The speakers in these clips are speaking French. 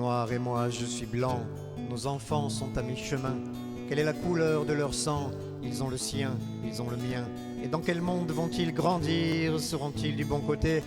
noir et moi je suis blanc. Nos enfants sont à mi-chemin. Quelle est la couleur de leur sang? Ils ont le sien, ils ont le mien. Et dans quel monde vont-ils grandir? Seront-ils du bon côté?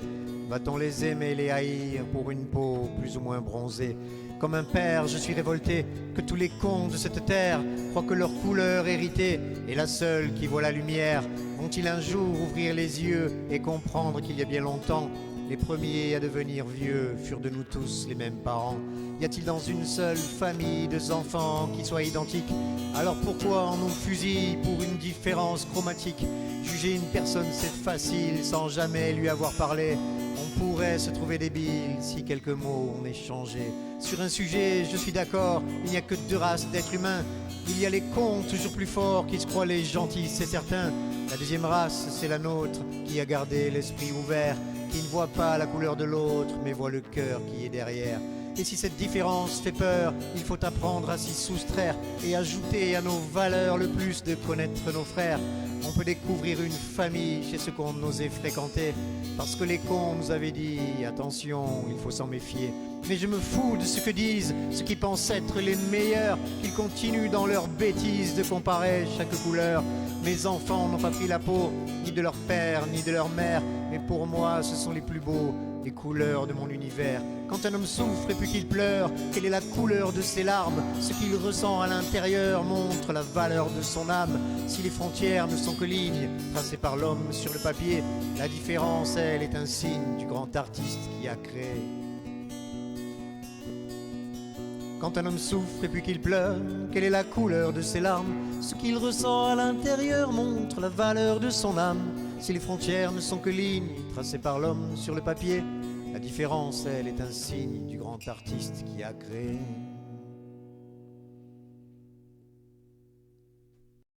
Va-t-on les aimer, les haïr pour une peau plus ou moins bronzée? Comme un père, je suis révolté que tous les cons de cette terre croient que leur couleur héritée est la seule qui voit la lumière. Vont-ils un jour ouvrir les yeux et comprendre qu'il y a bien longtemps, les premiers à devenir vieux furent de nous tous les mêmes parents? Y a-t-il dans une seule famille deux enfants qui soient identiques? Alors pourquoi on nous fusille pour une différence chromatique? Juger une personne c'est facile sans jamais lui avoir parlé. On pourrait se trouver débile si quelques mots on échangeait. Sur un sujet, je suis d'accord, il n'y a que deux races d'êtres humains. Il y a les cons toujours plus forts qui se croient les gentils, c'est certain. La deuxième race, c'est la nôtre, qui a gardé l'esprit ouvert, qui ne voit pas la couleur de l'autre, mais voit le cœur qui est derrière. Et si cette différence fait peur, il faut apprendre à s'y soustraire et ajouter à nos valeurs le plus de connaître nos frères. On peut découvrir une famille chez ceux qu'on osait fréquenter, parce que les cons nous avaient dit « Attention, il faut s'en méfier ». Mais je me fous de ce que disent ceux qui pensent être les meilleurs, qu'ils continuent dans leur bêtise de comparer chaque couleur. Mes enfants n'ont pas pris la peau, ni de leur père, ni de leur mère, mais pour moi ce sont les plus beaux, les couleurs de mon univers. Quand un homme souffre et puis qu'il pleure, quelle est la couleur de ses larmes? Ce qu'il ressent à l'intérieur montre la valeur de son âme. Si les frontières ne sont que lignes tracées par l'homme sur le papier, la différence, elle, est un signe du grand artiste qui a créé. Quand un homme souffre et puis qu'il pleure, quelle est la couleur de ses larmes? Ce qu'il ressent à l'intérieur montre la valeur de son âme. Si les frontières ne sont que lignes tracées par l'homme sur le papier, la différence, elle, est un signe du grand artiste qui a créé.